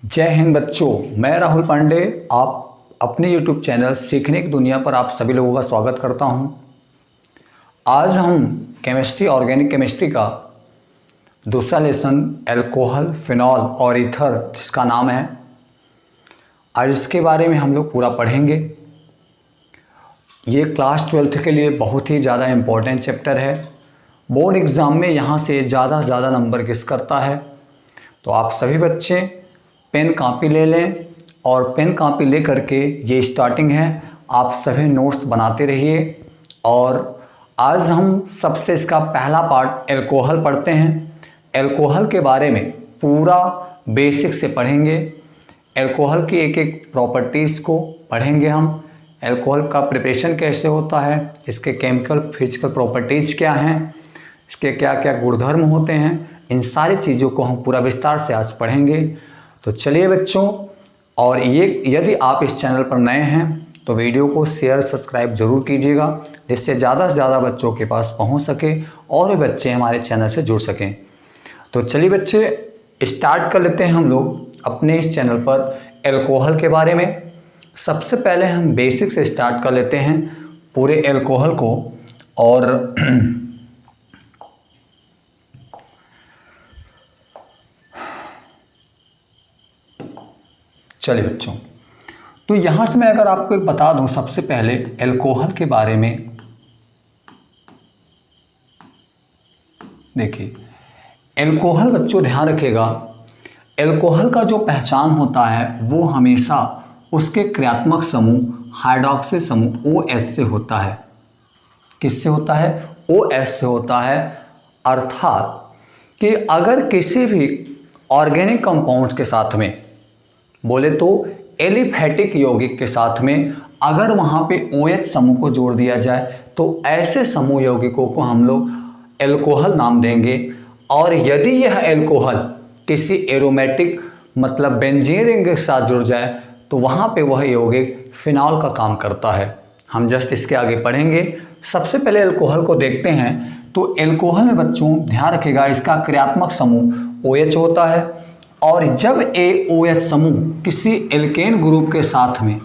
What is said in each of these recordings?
जय हिंद बच्चों, मैं राहुल पांडे आप अपने YouTube चैनल सीखने की दुनिया पर आप सभी लोगों का स्वागत करता हूं। आज हम केमिस्ट्री ऑर्गेनिक केमिस्ट्री का दूसरा लेसन अल्कोहल, फिनॉल और ईथर जिसका नाम है, आज इसके बारे में हम लोग पूरा पढ़ेंगे। ये क्लास 12th के लिए बहुत ही ज़्यादा इम्पोर्टेंट चैप्टर है। बोर्ड एग्ज़ाम में यहाँ से ज़्यादा से ज़्यादा नंबर किस करता है। तो आप सभी बच्चे पेन कापी ले लें और पेन कापी ले करके ये स्टार्टिंग है, आप सभी नोट्स बनाते रहिए। और आज हम सबसे इसका पहला पार्ट अल्कोहल पढ़ते हैं। अल्कोहल के बारे में पूरा बेसिक से पढ़ेंगे। अल्कोहल की एक एक प्रॉपर्टीज़ को पढ़ेंगे हम। अल्कोहल का प्रिपरेशन कैसे होता है, इसके केमिकल फिजिकल प्रॉपर्टीज़ क्या हैं, इसके क्या क्या गुणधर्म होते हैं, इन सारी चीज़ों को हम पूरा विस्तार से आज पढ़ेंगे। तो चलिए बच्चों, और ये यदि आप इस चैनल पर नए हैं तो वीडियो को शेयर सब्सक्राइब ज़रूर कीजिएगा, जिससे ज़्यादा से ज़्यादा बच्चों के पास पहुंच सके और भी बच्चे हमारे चैनल से जुड़ सकें। तो चलिए बच्चे, स्टार्ट कर लेते हैं हम लोग अपने इस चैनल पर अल्कोहल के बारे में। सबसे पहले हम बेसिक से स्टार्ट कर लेते हैं पूरे अल्कोहल को। और चलिए बच्चों, तो यहाँ से मैं अगर आपको एक बता दूँ सबसे पहले अल्कोहल के बारे में। देखिए, अल्कोहल बच्चों ध्यान रखिएगा, अल्कोहल का जो पहचान होता है वो हमेशा उसके क्रियात्मक समूह हाइड्रॉक्सी समूह OH से होता है। किससे होता है? OH से होता है। अर्थात कि अगर किसी भी ऑर्गेनिक कंपाउंड्स के साथ में, बोले तो एलिफेटिक यौगिक के साथ में, अगर वहाँ पे OH समूह को जोड़ दिया जाए तो ऐसे समूह यौगिकों को हम लोग अल्कोहल नाम देंगे। और यदि यह अल्कोहल किसी एरोमेटिक मतलब बेंजीन रिंग के साथ जुड़ जाए तो वहाँ पे वह यौगिक फिनॉल का काम करता है। हम जस्ट इसके आगे पढ़ेंगे। सबसे पहले अल्कोहल को देखते हैं। तो अल्कोहल में बच्चों ध्यान रखिएगा, इसका क्रियात्मक समूह OH होता है। और जब OH समूह किसी एल्केन ग्रुप के साथ में,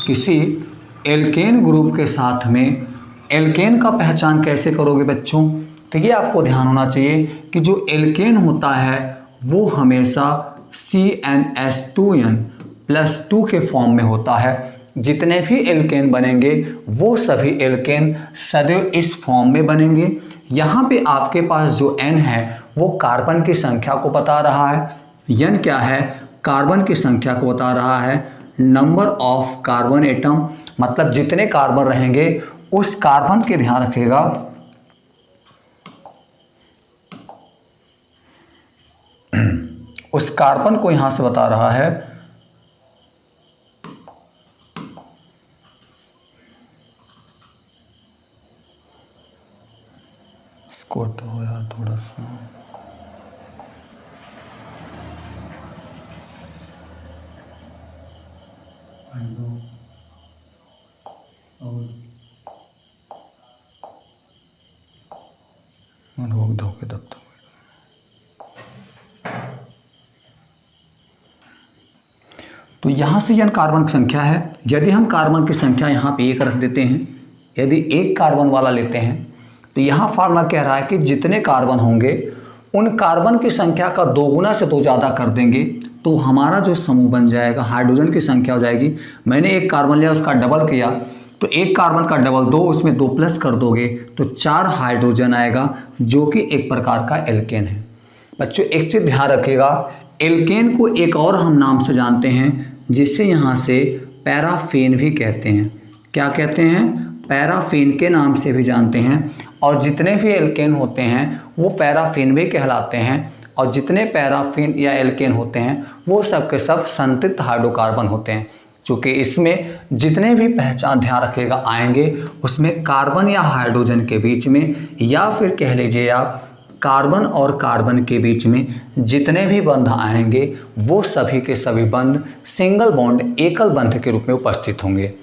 किसी एल्केन ग्रुप के साथ में, एल्केन का पहचान कैसे करोगे बच्चों? तो ये आपको ध्यान होना चाहिए कि जो एल्केन होता है वो हमेशा CnH2n+2 के फॉर्म में होता है। जितने भी एल्केन बनेंगे वो सभी एल्केन सदैव इस फॉर्म में बनेंगे। यहाँ पे आपके पास जो N है वो कार्बन की संख्या को बता रहा है। N क्या है? कार्बन की संख्या को बता रहा है। नंबर ऑफ कार्बन एटम, मतलब जितने कार्बन रहेंगे उस कार्बन के ध्यान रखिएगा, उस कार्बन को यहां से बता रहा है। इसको तो यार थोड़ा सा रोक दो के तब तक। तो यहाँ से N कार्बन की संख्या है। यदि हम कार्बन की संख्या यहाँ पे 1 रख देते हैं, यदि 1 कार्बन वाला लेते हैं तो यहाँ फार्मूला कह रहा है कि जितने कार्बन होंगे उन कार्बन की संख्या का 2 गुना से 2 ज़्यादा कर देंगे तो हमारा जो समूह बन जाएगा, हाइड्रोजन की संख्या हो जाएगी। मैंने 1 कार्बन लिया, उसका डबल किया तो 1 कार्बन का डबल 2, उसमें 2 प्लस कर दोगे तो 4 हाइड्रोजन आएगा, जो कि एक प्रकार का एल्केन है। बच्चों एक चीज़ ध्यान रखिएगा, एल्केन को एक और हम नाम से जानते हैं जिसे यहाँ से पैराफीन भी कहते हैं। क्या कहते हैं? पैराफीन के नाम से भी जानते हैं। और जितने भी एल्केन होते हैं वो पैराफीन भी कहलाते हैं। और जितने पैराफीन या एल्केन होते हैं वो सब के सब संतृप्त हाइड्रोकार्बन होते हैं। चूँकि इसमें जितने भी पहचान ध्यान रखिएगा आएंगे उसमें कार्बन या हाइड्रोजन के बीच में, या फिर कह लीजिए आप कार्बन और कार्बन के बीच में जितने भी बंध आएंगे वो सभी के सभी बंध सिंगल बॉन्ड, एकल बंध के रूप में उपस्थित होंगे।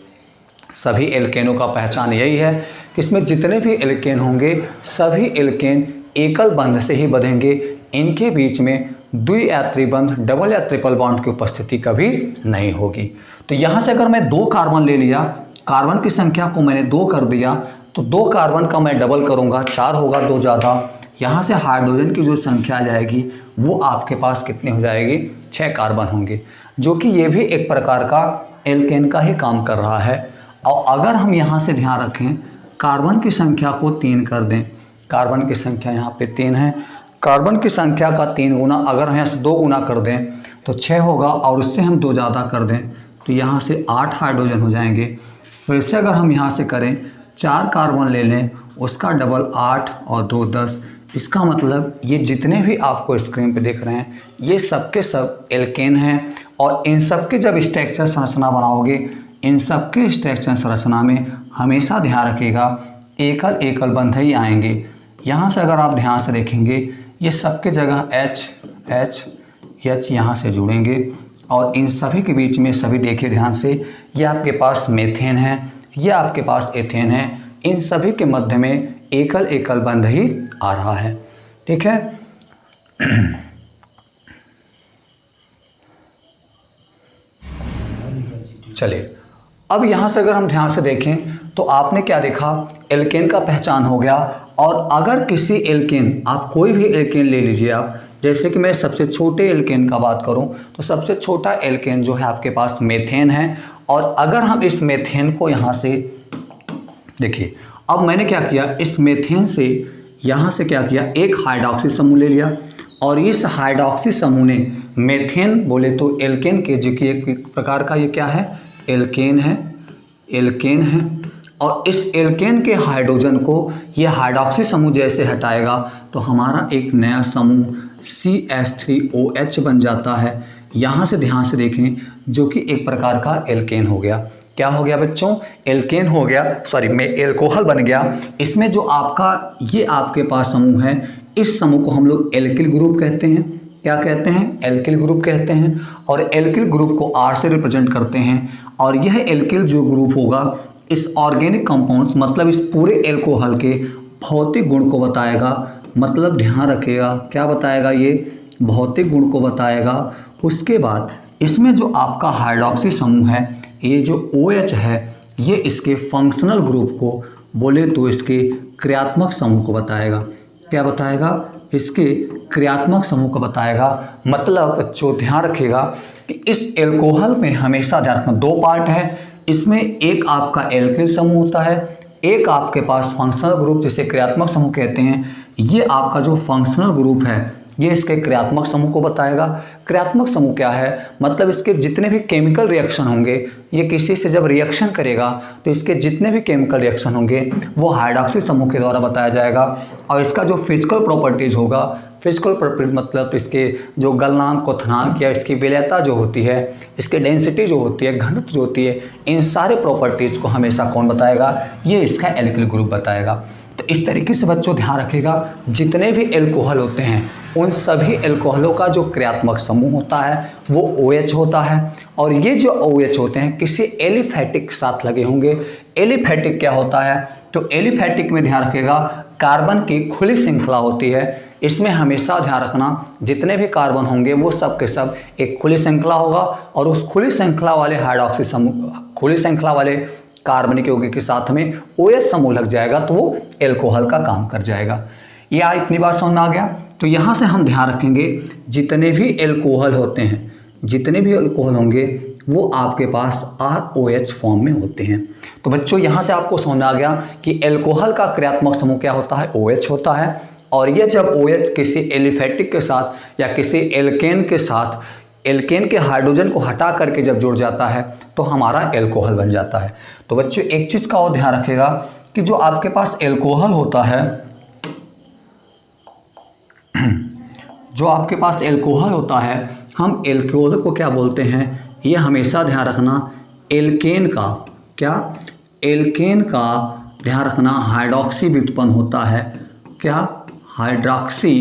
सभी एल्केनों का पहचान यही है कि इसमें जितने भी एल्केन होंगे सभी एल्केन एकल बंध से ही बंधेंगे। इनके बीच में द्वियात्री बंध, डबल या ट्रिपल बॉन्ड की उपस्थिति कभी नहीं होगी। तो यहाँ से अगर मैं 2 कार्बन ले लिया, कार्बन की संख्या को मैंने 2 कर दिया, तो 2 कार्बन का मैं डबल करूँगा, 4 होगा, 2 ज़्यादा। यहाँ से हाइड्रोजन की जो संख्या आ जाएगी वो आपके पास कितनी हो जाएगी, 6 कार्बन होंगे, जो कि ये भी एक प्रकार का एल्केन का ही काम कर रहा है। और अगर हम यहाँ से ध्यान रखें, कार्बन की संख्या को 3 कर दें, कार्बन की संख्या यहाँ पे 3 है, कार्बन की संख्या का 3 गुना, अगर हम यहाँ से 2 गुना कर दें तो 6 होगा, और उससे हम 2 ज़्यादा कर दें तो यहाँ से 8 हाइड्रोजन हो जाएंगे। फिर से अगर हम यहाँ से करें, 4 कार्बन ले लें, उसका डबल 8 और 2 10। इसका मतलब ये जितने भी आपको स्क्रीन पे देख रहे हैं ये सब के सब एल्केन हैं, और इन सब के जब स्ट्रक्चर संरचना बनाओगे, इन सब के स्ट्रक्चर संरचना में हमेशा ध्यान रखिएगा एकल एकल बंध ही आएंगे। यहाँ से अगर आप ध्यान से देखेंगे ये सबके जगह H H H यहाँ से जुड़ेंगे, और इन सभी के बीच में सभी देखिए ध्यान से, ये आपके पास मेथेन है, ये आपके पास एथेन है, इन सभी के मध्य में एकल एकल बंध ही आ रहा है। ठीक है। चलिए अब यहाँ से अगर हम ध्यान से देखें तो आपने क्या देखा, एल्केन का पहचान हो गया। और अगर किसी एल्केन, आप कोई भी एल्केन ले लीजिए आप, जैसे कि मैं सबसे छोटे एल्केन का बात करूं तो सबसे छोटा एल्केन जो है आपके पास मेथेन है। और अगर हम इस मेथेन को यहाँ से देखिए, अब मैंने क्या किया, इस मेथेन से यहाँ से क्या किया, एक हाइड्रोक्सी समूह ले लिया, और इस हाइड्रोक्सी समूह ने मेथेन बोले तो एल्केन के, जो कि एक प्रकार का ये क्या है, एल्केन है, एल्केन है। और इस एल्केन के हाइड्रोजन को ये हाइड्रोक्सी समूह जैसे हटाएगा तो हमारा एक नया समूह CH3OH बन जाता है। यहाँ से ध्यान से देखें, जो कि एक प्रकार का एल्केन हो गया। क्या हो गया बच्चों, एल्केन हो गया, सॉरी में एल्कोहल बन गया। इसमें जो आपका ये आपके पास समूह है, इस समूह को हम लोग एल्किल ग्रुप कहते हैं। क्या कहते हैं, एल्किल ग्रुप कहते हैं। और एल्किल ग्रुप को R से रिप्रेजेंट करते हैं। और यह एल्किल जो ग्रुप होगा इस ऑर्गेनिक कंपाउंड्स, मतलब इस पूरे एल्कोहल के भौतिक गुण को बताएगा। मतलब ध्यान रखिएगा, क्या बताएगा, ये भौतिक गुण को बताएगा। उसके बाद इसमें जो आपका हाइड्रोक्सी समूह है, ये जो OH है, ये इसके फंक्शनल ग्रुप को बोले तो इसके क्रियात्मक समूह को बताएगा। क्या बताएगा, इसके क्रियात्मक समूह को बताएगा। मतलब बच्चों ध्यान रखिएगा कि इस एल्कोहल में हमेशा ध्यान रखना 2 पार्ट है। इसमें एक आपका एल्किल समूह होता है, एक आपके पास फंक्शनल ग्रुप जिसे क्रियात्मक समूह कहते हैं। ये आपका जो फंक्शनल ग्रुप है ये इसके क्रियात्मक समूह को बताएगा। क्रियात्मक समूह क्या है, मतलब इसके जितने भी केमिकल रिएक्शन होंगे, ये किसी से जब रिएक्शन करेगा तो इसके जितने भी केमिकल रिएक्शन होंगे वो हाइड्रोक्सी समूह के द्वारा बताया जाएगा। और इसका जो फिजिकल प्रॉपर्टीज होगा, फिजिकल प्रॉपर्टीज मतलब इसके जो गलनांक, क्वथनांक या इसकी विलयता जो होती है, इसकी डेंसिटी जो होती है, घनत्व जो होती है, इन सारे प्रॉपर्टीज़ को हमेशा कौन बताएगा, ये इसका एल्किल ग्रुप बताएगा। तो इस तरीके से बच्चों ध्यान रखिएगा, जितने भी एल्कोहल होते हैं उन सभी एल्कोहलों का जो क्रियात्मक समूह होता है वो OH होता है। और ये जो OH होते हैं किसी एलिफैटिक के साथ लगे होंगे। एलिफैटिक क्या होता है, तो एलिफैटिक में ध्यान रखिएगा कार्बन की खुली श्रृंखला होती है। इसमें हमेशा ध्यान रखना जितने भी कार्बन होंगे वो सब के सब एक खुली श्रृंखला होगा, और उस खुली श्रृंखला वाले हाइड्रोक्सी समूह, खुली श्रृंखला वाले कार्बनिक यौगिक के साथ में OH समूह लग जाएगा तो वो एल्कोहल का काम कर जाएगा। या इतनी बात समझ में आ गया। तो यहाँ से हम ध्यान रखेंगे जितने भी एल्कोहल होते हैं, जितने भी एल्कोहल होंगे वो आपके पास ROH फॉर्म में होते हैं। तो बच्चों यहाँ से आपको समझ में आ गया कि एल्कोहल का क्रियात्मक समूह क्या होता है, OH होता है। और ये जब OH किसी एलिफैटिक के साथ या किसी एल्केन के साथ, एल्केन के हाइड्रोजन को हटा करके जब जुड़ जाता है तो हमारा एल्कोहल बन जाता है। तो बच्चों एक चीज़ का और ध्यान रखिएगा कि जो आपके पास एल्कोहल होता है, जो आपके पास एल्कोहल होता है, हम एल्कोहल को क्या बोलते हैं, ये हमेशा ध्यान रखना एल्केन का, क्या एल्केन का ध्यान रखना हाइड्रोक्सी व्युत्पन्न होता है। क्या हाइड्रोक्सी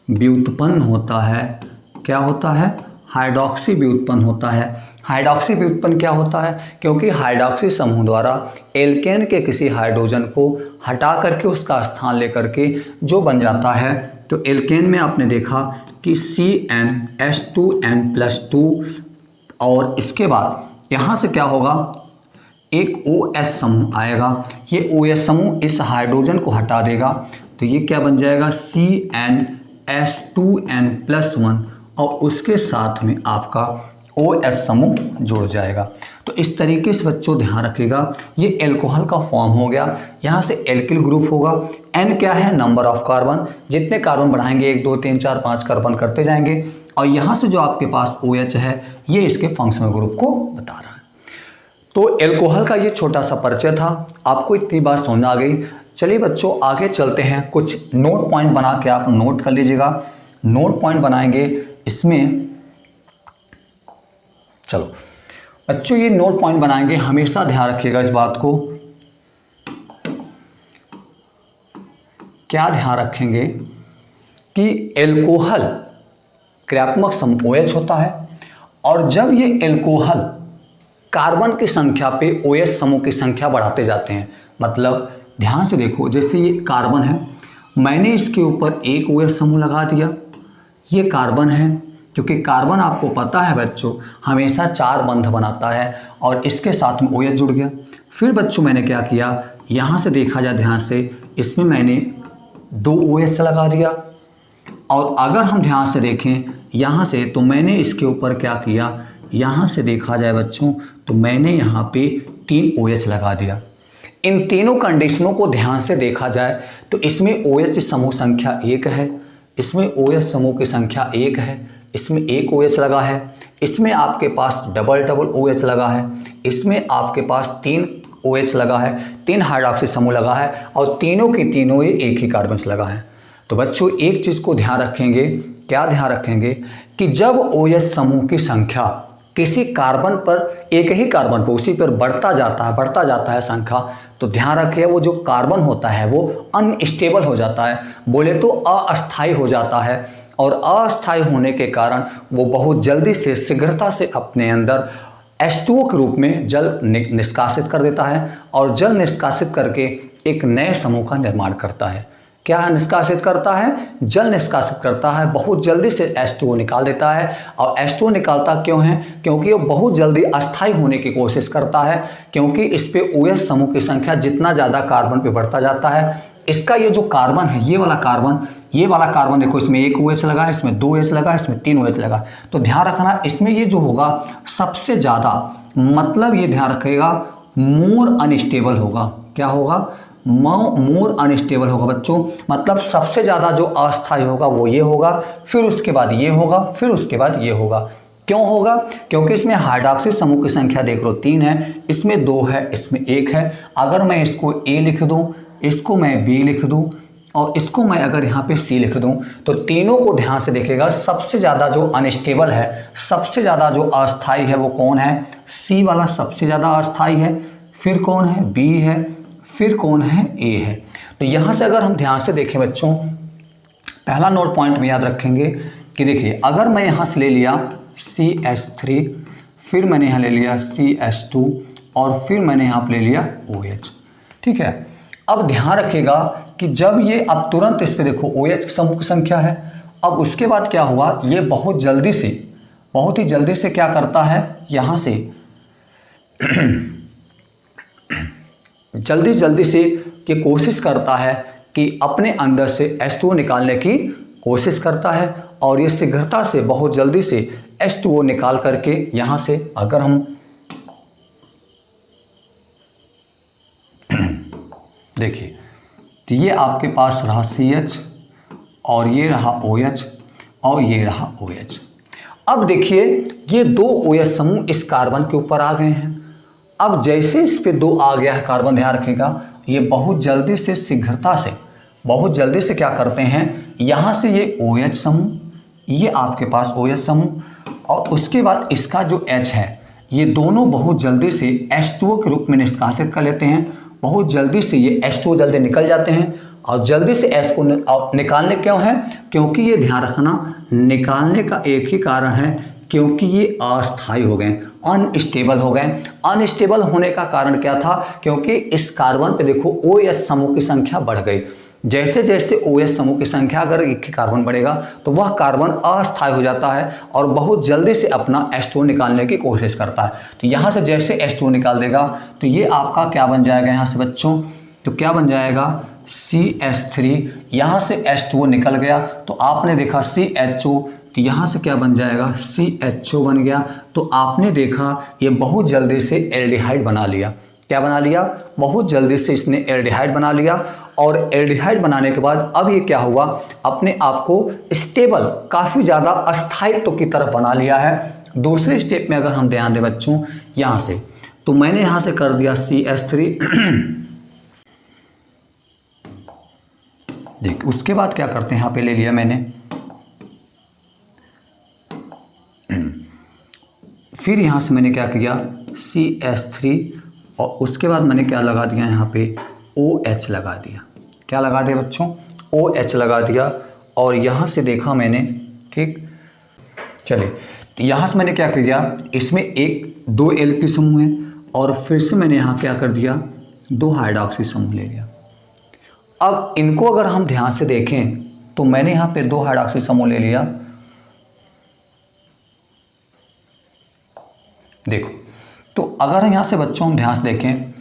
व्युत्पन्न होता है, क्या होता है, हाइड्रोक्सी व्युत्पन्न होता है। हाइड्रोक्सी व्युत्पन्न क्या होता है, क्योंकि हाइड्रोक्सी समूह द्वारा एल्केन के किसी हाइड्रोजन को हटा करके उसका स्थान लेकर के जो बन जाता है तो तो एल्केन में आपने देखा कि CnH2n+2 और इसके बाद यहाँ से क्या होगा, एक OH समूह आएगा। ये OH समूह इस हाइड्रोजन को हटा देगा, तो ये क्या बन जाएगा, CnH2n+1 और उसके साथ में आपका OH समूह जुड़ जाएगा। तो इस तरीके से बच्चों ध्यान रखिएगा, ये एल्कोहल का फॉर्म हो गया। यहाँ से एल्किल ग्रुप होगा। N क्या है, नंबर ऑफ कार्बन, जितने कार्बन बढ़ाएंगे 1 2 3 4 5 कार्बन करते जाएंगे। और यहाँ से जो आपके पास OH है ये इसके फंक्शनल ग्रुप को बता रहा है। तो एल्कोहल का ये छोटा सा परिचय था, आपको इतनी बात समझ आ गई। चलिए बच्चों आगे चलते हैं, कुछ नोट पॉइंट बना के आप नोट कर लीजिएगा। नोट पॉइंट बनाएंगे इसमें, चलो बच्चों ये नोट पॉइंट बनाएंगे, हमेशा ध्यान रखिएगा इस बात को। क्या ध्यान रखेंगे कि एल्कोहल क्रियात्मक समूह OH होता है, और जब ये एल्कोहल कार्बन की संख्या पे OH समूह की संख्या बढ़ाते जाते हैं, मतलब ध्यान से देखो, जैसे ये कार्बन है, मैंने इसके ऊपर एक OH समूह लगा दिया, ये कार्बन है, क्योंकि कार्बन आपको पता है बच्चों हमेशा 4 बंध बनाता है, और इसके साथ में OH जुड़ गया। फिर बच्चों मैंने क्या किया, यहाँ से देखा जाए ध्यान से, इसमें मैंने 2 OH लगा दिया, और अगर हम ध्यान से देखें यहाँ से, तो मैंने इसके ऊपर क्या किया, यहाँ से देखा जाए बच्चों तो मैंने यहाँ पे 3 OH लगा दिया। इन तीनों कंडीशनों को ध्यान से देखा जाए तो इसमें OH समूह संख्या 1 है, इसमें OH समूह की संख्या 1 है, इसमें 1 OH लगा है, इसमें आपके पास डबल OH लगा है, इसमें आपके पास 3 OH लगा है, 3 हाइड्रॉक्सी समूह लगा है, और तीनों की तीनों ये एक ही कार्बन से लगा है। तो बच्चों एक चीज़ को ध्यान रखेंगे, क्या ध्यान रखेंगे कि जब OH समूह की संख्या किसी कार्बन पर, एक ही कार्बन पर उसी पर बढ़ता जाता है संख्या, तो ध्यान रखिए वो जो कार्बन होता है वो अनस्टेबल हो जाता है, बोले तो अस्थायी हो जाता है, और अस्थायी होने के कारण वो बहुत जल्दी से शीघ्रता से अपने अंदर H2O के रूप में जल निष्कासित कर देता है, और जल निष्कासित करके एक नए समूह का निर्माण करता है। क्या निष्कासित करता है, जल निष्कासित करता है, बहुत जल्दी से H2O निकाल देता है। और H2O निकालता क्यों है, क्योंकि वो बहुत जल्दी अस्थायी होने की कोशिश करता है, क्योंकि इस पे OH समूह की संख्या जितना ज़्यादा कार्बन पे बढ़ता जाता है, इसका ये जो कार्बन है, ये वाला कार्बन देखो, इसमें 1 OH लगा है, इसमें 2 OH लगा है, इसमें 3 OH लगा। तो ध्यान रखना इसमें ये जो होगा सबसे ज़्यादा, मतलब ये ध्यान रखिएगा मोर अनस्टेबल होगा। क्या होगा, मोर अनस्टेबल होगा बच्चों, मतलब सबसे ज़्यादा जो अस्थायी होगा वो ये होगा, फिर उसके बाद ये होगा, फिर उसके बाद ये होगा। क्यों होगा, क्योंकि इसमें हाइड्रॉक्सी समूह की संख्या देख लो 3 है, इसमें 2 है, इसमें 1 है। अगर मैं इसको A लिख दूँ, इसको मैं B लिख दूँ, और इसको मैं अगर यहाँ पे C लिख दूँ, तो तीनों को ध्यान से देखेगा, सबसे ज़्यादा जो अनस्टेबल है, सबसे ज़्यादा जो अस्थायी है वो कौन है, C वाला सबसे ज़्यादा अस्थायी है, फिर कौन है, B है, फिर कौन है, A है। तो यहाँ से अगर हम ध्यान से देखें बच्चों, पहला नोट पॉइंट में याद रखेंगे कि देखिए, अगर मैं यहाँ से ले लिया CH3, फिर मैंने यहाँ ले लिया CH2, और फिर मैंने यहाँ पे ले लिया OH, ठीक है। अब ध्यान रखिएगा कि जब ये, अब तुरंत इस पे देखो OH समूह की संख्या है, अब उसके बाद क्या हुआ, ये बहुत ही जल्दी से क्या करता है, यहाँ से जल्दी से ये कोशिश करता है कि अपने अंदर से H2O निकालने की कोशिश करता है, और ये शीघ्रता से बहुत जल्दी से H2O निकाल करके यहाँ से, अगर हम देखिए तो ये आपके पास रहा CH, और ये रहा OH, और ये रहा OH। अब देखिए ये 2 OH समूह इस कार्बन के ऊपर आ गए हैं। अब जैसे इस पे 2 आ गया है कार्बन, ध्यान रखिएगा ये बहुत जल्दी से, शीघ्रता से, बहुत जल्दी से क्या करते हैं, यहाँ से ये OH समूह, ये आपके पास OH समूह, और उसके बाद इसका जो H है, ये दोनों बहुत जल्दी से H2O के रूप में निष्कासित कर लेते हैं। बहुत जल्दी से ये H2O जल्दी निकल जाते हैं, और जल्दी से H को निकालने क्यों है, क्योंकि ये ध्यान रखना निकालने का एक ही कारण है, क्योंकि ये अस्थायी हो गए, अनस्टेबल हो गए। अनस्टेबल होने का कारण क्या था, क्योंकि इस कार्बन पे देखो OH समूह की संख्या बढ़ गई, जैसे जैसे OH समूह की संख्या अगर एक कार्बन बढ़ेगा तो वह कार्बन अस्थायी हो जाता है और बहुत जल्दी से अपना H2O निकालने की कोशिश करता है। तो यहाँ से जैसे H2O निकाल देगा तो ये आपका क्या बन जाएगा यहाँ से बच्चों, तो क्या बन जाएगा CH3। यहाँ से H2O निकल गया तो आपने देखा CHO, तो यहाँ से क्या बन जाएगा CHO बन गया। तो आपने देखा ये बहुत जल्दी से एल्डिहाइड बना लिया। क्या बना लिया, बहुत जल्दी से इसने एल्डिहाइड बना लिया। और एल्डिहाइड बनाने के बाद अब ये क्या हुआ, अपने आप को स्टेबल, काफ़ी ज़्यादा अस्थायित्व की तरफ बना लिया है। दूसरे स्टेप में अगर हम ध्यान दें बच्चों यहाँ से, तो मैंने यहाँ से कर दिया CH3 देख, उसके बाद क्या करते हैं, यहाँ पे ले लिया मैंने, फिर यहाँ से मैंने क्या किया CH3 और उसके बाद मैंने क्या लगा दिया यहाँ पे OH लगा दिया। क्या लगा दिया बच्चों, OH लगा दिया। और यहाँ से देखा मैंने, ठीक, चलिए, तो यहाँ से मैंने क्या कर दिया, इसमें एक 2 Lp समूह है और फिर से मैंने यहाँ क्या कर दिया 2 हाइड्रोक्सी समूह ले लिया। अब इनको अगर हम ध्यान से देखें तो मैंने यहाँ पे 2 हाइड्रोक्सी समूह ले लिया। देखो, तो अगर यहाँ से बच्चों हम ध्यान से देखें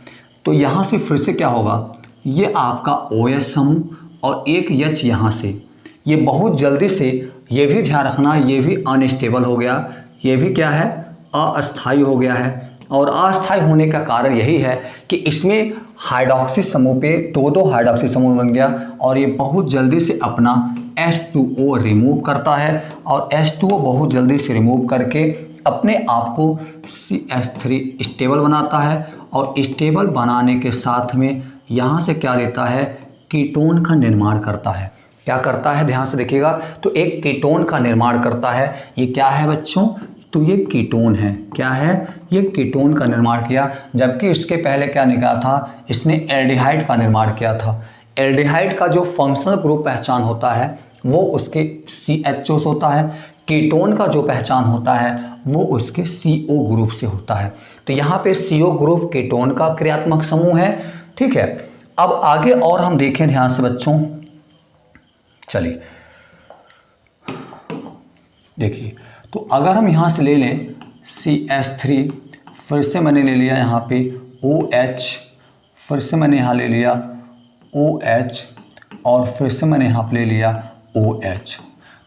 तो यहाँ से फिर से क्या होगा, ये आपका OH समूह और एक H यहाँ से, ये बहुत जल्दी से, ये भी ध्यान रखना, ये भी अनस्टेबल हो गया, ये भी क्या है अस्थायी हो गया है। और अस्थायी होने का कारण यही है कि इसमें हाइड्रोक्सी समूह पे 2 हाइड्रोक्सी समूह बन गया और ये बहुत जल्दी से अपना H2O रिमूव करता है और H2O बहुत जल्दी से रिमूव करके अपने आप को CH3 स्टेबल बनाता है। और स्टेबल बनाने के साथ में यहाँ से क्या देता है, कीटोन का निर्माण करता है। क्या करता है, ध्यान से देखिएगा, तो एक कीटोन का निर्माण करता है। ये क्या है बच्चों, तो ये कीटोन है। क्या है, ये कीटोन का निर्माण किया। जबकि इसके पहले क्या निकला था, इसने एल्डिहाइड का निर्माण किया था। एल्डिहाइड का जो फंक्शनल ग्रुप पहचान होता है वो उसके CHO से होता है। कीटोन का जो पहचान होता है वो उसके CO ग्रुप से होता है। तो यहाँ पे CO ग्रुप कीटोन का क्रियात्मक समूह है, ठीक है। अब आगे और हम देखें ध्यान से बच्चों, चलिए देखिए, तो अगर हम यहाँ से ले लें CH3, फिर से मैंने ले लिया यहाँ पे OH, फिर से मैंने यहाँ ले लिया OH और फिर से मैंने यहाँ पे ले लिया OH।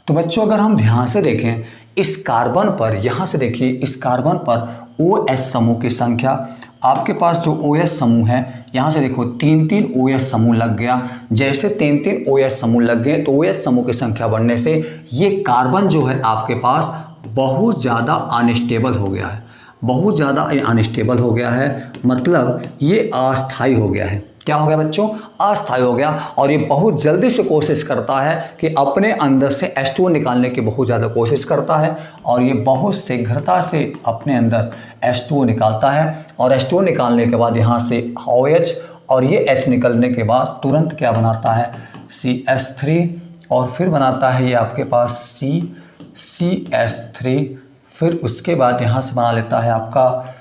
तो बच्चों अगर हम ध्यान से देखें इस कार्बन पर, यहाँ से देखिए इस कार्बन पर OH समूह की संख्या, आपके पास जो OH समूह है यहाँ से देखो 3 OH समूह लग गया। जैसे 3 OH समूह लग गए तो OH समूह की संख्या बढ़ने से ये कार्बन जो है आपके पास बहुत ज़्यादा अनस्टेबल हो गया है, बहुत ज़्यादा अनस्टेबल हो गया है, मतलब ये अस्थायी हो गया है। क्या हो गया बच्चों, अस्थायी हो गया। और ये बहुत जल्दी से कोशिश करता है कि अपने अंदर से H2O निकालने की बहुत ज़्यादा कोशिश करता है और ये बहुत शीघ्रता से अपने अंदर H2O निकालता है। और H2O निकालने के बाद यहाँ से OH और ये H निकलने के बाद तुरंत क्या बनाता है CH3 और फिर बनाता है ये आपके पास CH3, फिर उसके बाद यहाँ से बना लेता है आपका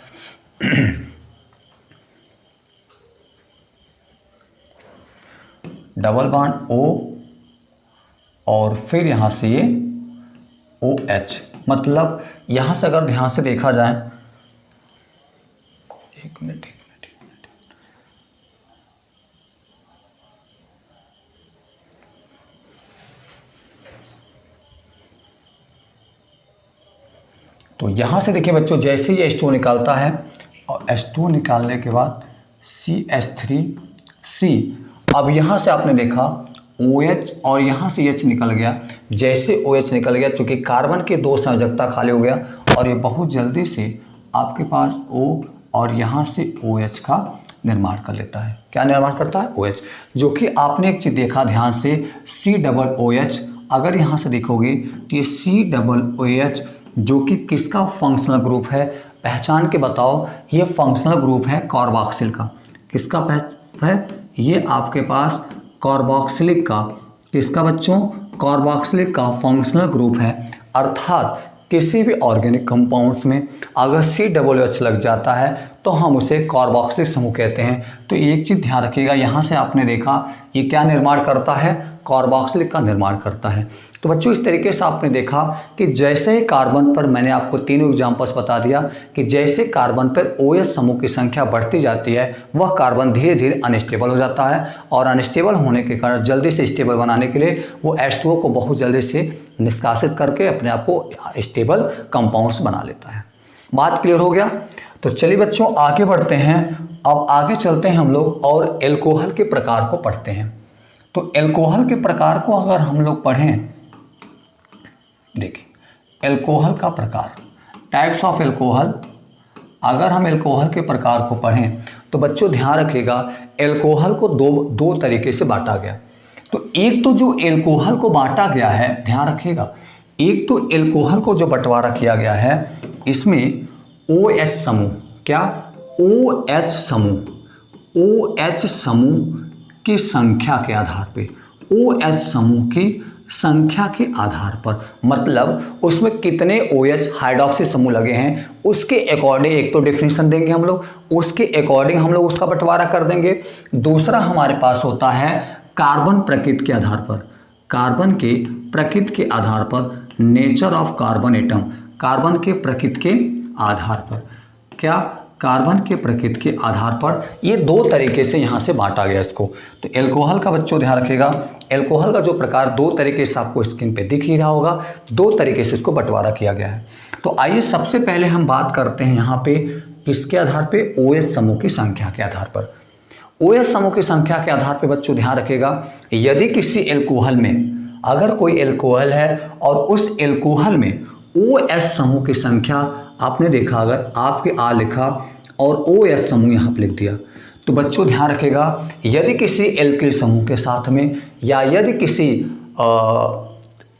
डबल बॉन्ड O और फिर यहाँ से ये OH। मतलब यहाँ से अगर ध्यान से देखा जाए, एक मिनट, तो यहाँ से देखिए बच्चों, जैसे ही H2O निकालता है और H2O निकालने के बाद CH3C, अब यहाँ से आपने देखा OH और यहाँ से H निकल गया। जैसे OH निकल गया, चूँकि कार्बन के 2 संयोजकता खाली हो गया और ये बहुत जल्दी से आपके पास O और यहाँ से OH का निर्माण कर लेता है। क्या निर्माण करता है, OH। जो कि आपने एक चीज़ देखा ध्यान से, COOH, अगर यहाँ से देखोगे तो ये COOH जो कि किसका फंक्शनल ग्रुप है, पहचान के बताओ। ये फंक्शनल ग्रुप है कार्बोक्सिल का। किसका है, ये आपके पास कार्बोक्सिलिक का, किसका बच्चों, कार्बोक्सिलिक का फंक्शनल ग्रुप है। अर्थात किसी भी ऑर्गेनिक कंपाउंड्स में अगर COOH लग जाता है तो हम उसे कार्बोक्सिलिक समूह कहते हैं। तो एक चीज़ ध्यान रखिएगा, यहाँ से आपने देखा ये क्या निर्माण करता है, कार्बोक्सिलिक का निर्माण करता है। तो बच्चों इस तरीके से आपने देखा कि जैसे ही कार्बन पर, मैंने आपको तीनों एग्जांपल्स बता दिया कि जैसे कार्बन पर OH समूह की संख्या बढ़ती जाती है वह कार्बन धीरे धीरे अनस्टेबल हो जाता है, और अनस्टेबल होने के कारण जल्दी से स्टेबल बनाने के लिए वो H2O को बहुत जल्दी से निष्कासित करके अपने आप को स्टेबल कंपाउंड्स बना लेता है। बात क्लियर हो गया? तो चलिए बच्चों आगे बढ़ते हैं। अब आगे चलते हैं हम लोग और एल्कोहल के प्रकार को पढ़ते हैं। तो एल्कोहल के प्रकार को अगर हम लोग पढ़ें, देखिए एल्कोहल का प्रकार, टाइप्स ऑफ एल्कोहल, अगर हम एल्कोहल के प्रकार को पढ़ें तो बच्चों ध्यान रखिएगा एल्कोहल को दो तरीके से बांटा गया। तो एक तो जो एल्कोहल को बांटा गया है, ध्यान रखिएगा, एक तो एल्कोहल को जो बंटवारा किया गया है इसमें OH समूह, क्या OH समूह की संख्या के आधार पे, OH समूह की संख्या के आधार पर, मतलब उसमें कितने OH हाइड्रोक्सी समूह लगे हैं उसके अकॉर्डिंग एक तो डेफिनेशन देंगे हम लोग, उसके अकॉर्डिंग हम लोग उसका बंटवारा कर देंगे। दूसरा हमारे पास होता है कार्बन प्रकृति के आधार पर, कार्बन के प्रकृति के आधार पर, nature of carbon atom, carbon के प्रकृति के आधार पर, क्या कार्बन के प्रकृति के आधार पर, ये दो तरीके से यहाँ से बांटा गया इसको। तो एल्कोहल का बच्चों ध्यान रखिएगा, एल्कोहल का जो प्रकार दो तरीके से आपको स्क्रीन पे दिख ही रहा होगा, दो तरीके से इसको बंटवारा किया गया है। तो आइए सबसे पहले हम बात करते हैं यहाँ पे किसके आधार पे, OH समूह की संख्या के आधार पर। OH समूह की संख्या के आधार पर बच्चों ध्यान रखिएगा, यदि किसी एल्कोहल में, अगर कोई एल्कोहल है और उस एल्कोहल में OH समूह की संख्या, आपने देखा अगर आपके A लिखा और OH समूह यहाँ पे लिख दिया, तो बच्चों ध्यान रखिएगा यदि किसी एल्किल समूह के साथ में, या यदि किसी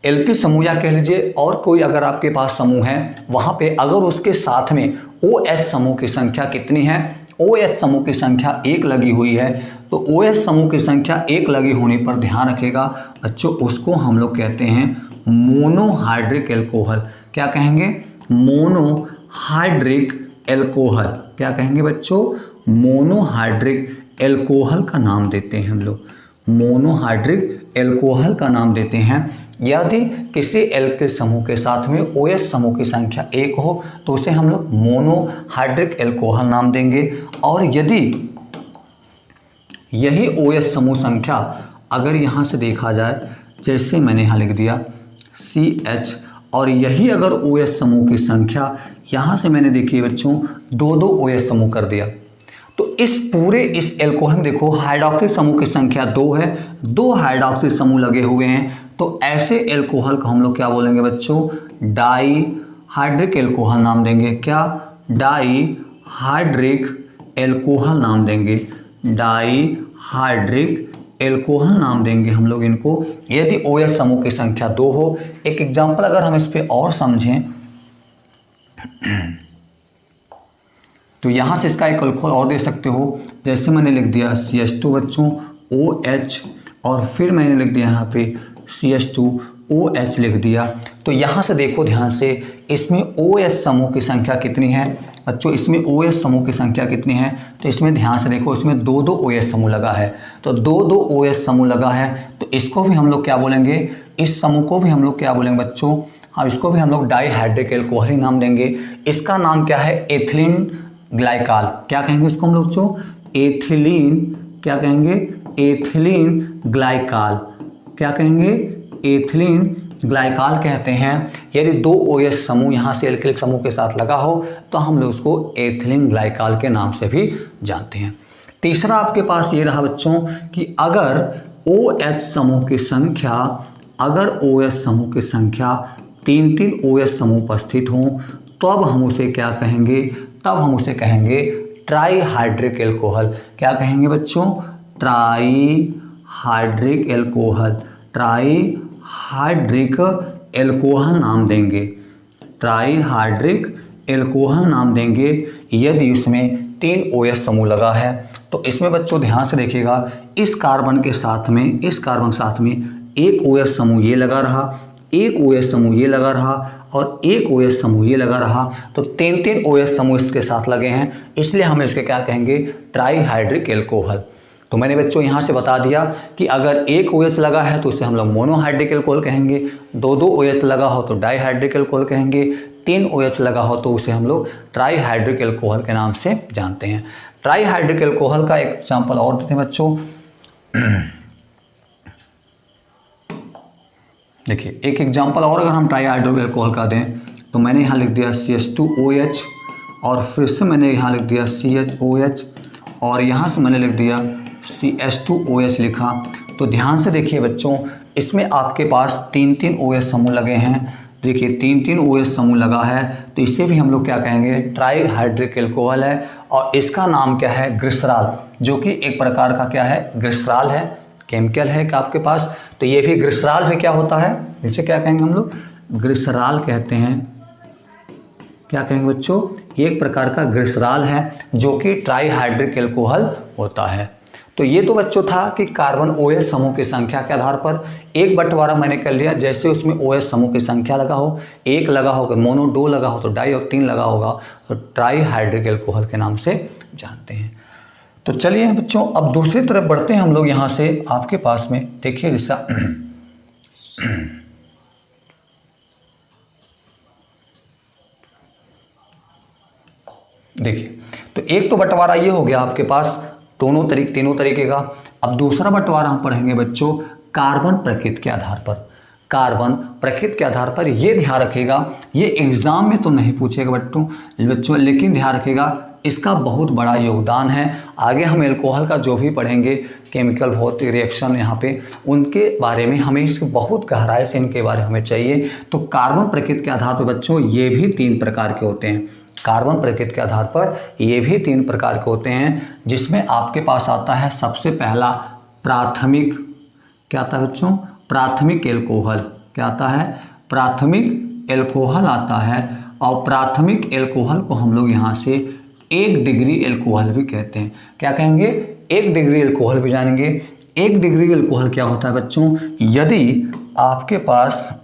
एल्किल समूह या कह लीजिए और कोई अगर आपके पास समूह है वहाँ पे अगर उसके साथ में OH समूह की संख्या कितनी है, OH समूह की संख्या 1 लगी हुई है, तो OH समूह की संख्या 1 लगी होने पर ध्यान रखिएगा बच्चों उसको हम लोग कहते हैं मोनोहाइड्रिक एल्कोहल। क्या कहेंगे, मोनोहाइड्रिक एल्कोहल, क्या कहेंगे बच्चों, मोनोहाइड्रिक एल्कोहल का नाम देते हैं हम लोग, मोनोहाइड्रिक एल्कोहल का नाम देते हैं। यदि किसी एल्किल समूह के साथ में OH समूह की संख्या 1 हो तो उसे हम लोग मोनोहाइड्रिक एल्कोहल नाम देंगे। और यदि यही OH समूह संख्या अगर यहाँ से देखा जाए, जैसे मैंने यहाँ लिख दिया CH, और यही अगर OH समूह की संख्या यहाँ से मैंने देखिए बच्चों दो OH समूह कर दिया, तो इस एल्कोहल में देखो हाइड्रोक्सी समूह की संख्या 2 है, 2 हाइड्रोक्सी समूह लगे हुए हैं, तो ऐसे एल्कोहल को हम लोग क्या बोलेंगे बच्चों, डाईहाइड्रिक एल्कोहल नाम देंगे। क्या, डाईहाइड्रिक एल्कोहल नाम देंगे, डाईहाइड्रिक एल्कोहल नाम देंगे हम लोग इनको, यदि OH समूह की संख्या 2 हो। एक एग्जांपल अगर हम इस पे और समझें तो यहाँ से इसका एक अल्कोहल और दे सकते हो, जैसे मैंने लिख दिया CH2 बच्चों OH, और फिर मैंने लिख दिया यहाँ पे CH2 OH लिख दिया। तो यहाँ से देखो ध्यान से, इसमें OH समूह की संख्या कितनी है बच्चों, इसमें OH समूह की संख्या कितनी है, तो इसमें ध्यान से देखो इसमें 2 OH समूह लगा है, तो 2 OH समूह लगा है, तो इसको भी हम लोग क्या बोलेंगे, इस समूह को भी हम लोग क्या बोलेंगे बच्चों, हाँ इसको भी हम लोग डाईहाइड्रिक एल्कोहल ही नाम देंगे। इसका नाम क्या है, एथिलीन ग्लाइकाल, क्या कहेंगे इसको हम लोग जो, एथिलीन, क्या कहेंगे, एथिलीन ग्लाइकाल, क्या कहेंगे, एथिलीन ग्लाइकाल कहते हैं। यदि 2 OH समूह यहाँ से एल्किलिक समूह के साथ लगा हो तो हम लोग उसको एथिलीन ग्लाइकाल के नाम से भी जानते हैं। तीसरा आपके पास ये रहा बच्चों कि अगर OH समूह की संख्या, अगर OH समूह की संख्या 3 OH समूह उपस्थित हों तब हम उसे क्या कहेंगे, तब हम उसे कहेंगे ट्राईहाइड्रिक एल्कोहल। क्या कहेंगे बच्चों, ट्राईहाइड्रिक एल्कोहल, ट्राईहाइड्रिक एल्कोहल नाम देंगे, ट्राईहाइड्रिक एल्कोहल नाम देंगे यदि इसमें 3 OH समूह लगा है। तो इसमें बच्चों ध्यान से देखिएगा, इस कार्बन के साथ में, इस कार्बन के साथ में एक OH समूह ये लगा रहा, एक OH समूह ये लगा रहा, और एक OH समूह ये लगा रहा, तो 3 OH समूह इसके साथ लगे हैं, इसलिए हम इसके क्या कहेंगे, ट्राईहाइड्रिक एल्कोहल। तो मैंने बच्चों यहाँ से बता दिया कि अगर एक OH लगा है तो उसे हम लोग मोनोहाइड्रिक एल्कोहल कहेंगे, 2 OH लगा हो तो डाईहाइड्रिक एल्कोहल कहेंगे, 3 OH लगा हो तो उसे हम लोग ट्राईहाइड्रिक एल्कोहल के नाम से जानते हैं। ट्राईहाइड्रिक एल्कोहल का एक एग्जाम्पल और देते हैं बच्चों। देखिए एक एग्जाम्पल और अगर हम ट्राईहाइड्रिक एल्कोहल का दें तो मैंने यहाँ लिख दिया CH2OH और फिर से मैंने यहाँ लिख दिया CHOH और यहाँ से मैंने लिख दिया CH2OH लिखा। तो ध्यान से देखिए बच्चों, इसमें आपके पास 3 OH समूह लगे हैं। देखिए 3 OH समूह लगा है तो इसे भी हम लोग क्या कहेंगे, ट्राईहाइड्रिक एल्कोहल है। और इसका नाम क्या है, ग्लिसरॉल, जो कि एक प्रकार का क्या है, ग्लिसरॉल है, केमिकल है कि आपके पास। तो ये भी ग्लिसरॉल में क्या होता है, इसे क्या कहेंगे हम लोग, ग्लिसरॉल कहते हैं। क्या कहेंगे बच्चों, ये एक प्रकार का ग्लिसरॉल है जो कि ट्राईहाइड्रिक एल्कोहल होता है। तो ये तो बच्चों था कि कार्बन OH समूह की संख्या के आधार पर एक बंटवारा मैंने कर लिया, जैसे उसमें OH समूह की संख्या लगा हो, 1 लगा होगा मोनो, 2 लगा हो तो डाई और 3 लगा होगा तो ट्राईहाइड्रिक एल्कोहल के नाम से जानते हैं। तो चलिए बच्चों अब दूसरी तरफ बढ़ते हैं हम लोग यहाँ से आपके पास में। देखिए जैसा देखिए तो एक तो बंटवारा ये हो गया आपके पास तीनों तरीके का। अब दूसरा बंटवारा हम पढ़ेंगे बच्चों कार्बन प्रकृति के आधार पर। कार्बन प्रकृति के आधार पर ये ध्यान रखेगा, ये एग्जाम में तो नहीं पूछेगा बच्चों, लेकिन ध्यान रखेगा इसका बहुत बड़ा योगदान है। आगे हम एल्कोहल का जो भी पढ़ेंगे केमिकल भौतिक रिएक्शन यहाँ पे, उनके बारे में हमें इसके बहुत गहराई से इनके बारे में हमें चाहिए। तो कार्बन प्रकृति के आधार पर बच्चों ये भी 3 प्रकार के होते हैं। कार्बन प्रकृति के आधार पर ये भी 3 प्रकार के होते हैं, जिसमें आपके पास आता है सबसे पहला प्राथमिक, क्या आता है बच्चों, प्राथमिक एल्कोहल। क्या आता है, प्राथमिक एल्कोहल आता है। और प्राथमिक एल्कोहल को हम लोग यहाँ से 1 डिग्री एल्कोहल भी कहते हैं। क्या कहेंगे, 1 डिग्री एल्कोहल भी जानेंगे। 1 डिग्री एल्कोहल क्या होता है बच्चों, यदि आपके पास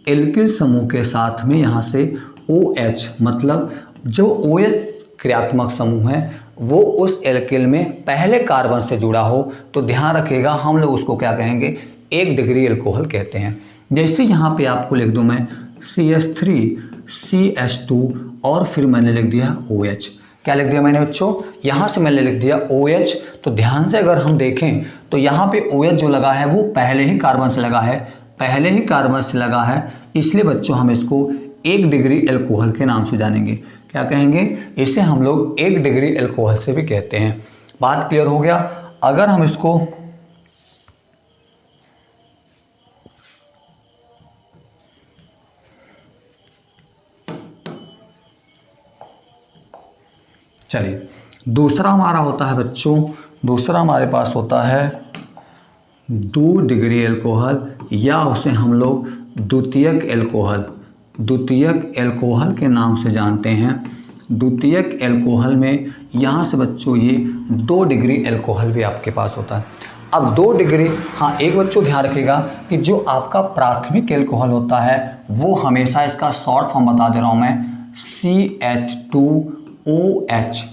एल्किल समूह के साथ में यहाँ से OH, मतलब जो OH क्रियात्मक समूह है वो उस एल्किल में पहले कार्बन से जुड़ा हो, तो ध्यान रखिएगा हम लोग उसको क्या कहेंगे, 1 डिग्री एल्कोहल कहते हैं। जैसे यहाँ पे आपको लिख दूँ मैं CH3 CH2 और फिर मैंने लिख दिया OH। क्या लिख दिया मैंने बच्चों, यहाँ से मैंने लिख दिया OH। तो ध्यान से अगर हम देखें तो यहाँ पे OH जो लगा है वो पहले ही कार्बन से लगा है, इसलिए बच्चों हम इसको 1 डिग्री एल्कोहल के नाम से जानेंगे। क्या कहेंगे, इसे हम लोग 1 डिग्री एल्कोहल से भी कहते हैं। बात क्लियर हो गया। अगर हम इसको चलिए दूसरा हमारा होता है बच्चों, दूसरा हमारे पास होता है 2 डिग्री एल्कोहल, या उसे हम लोग द्वितीयक एल्कोहल के नाम से जानते हैं। द्वितीयक एल्कोहल में यहाँ से बच्चों ये 2 डिग्री एल्कोहल भी आपके पास होता है। अब 2 डिग्री, हाँ एक बच्चों ध्यान रखिएगा कि जो आपका प्राथमिक एल्कोहल होता है वो हमेशा, इसका शॉर्ट फॉर्म बता दे रहा हूँ मैं, CH2OH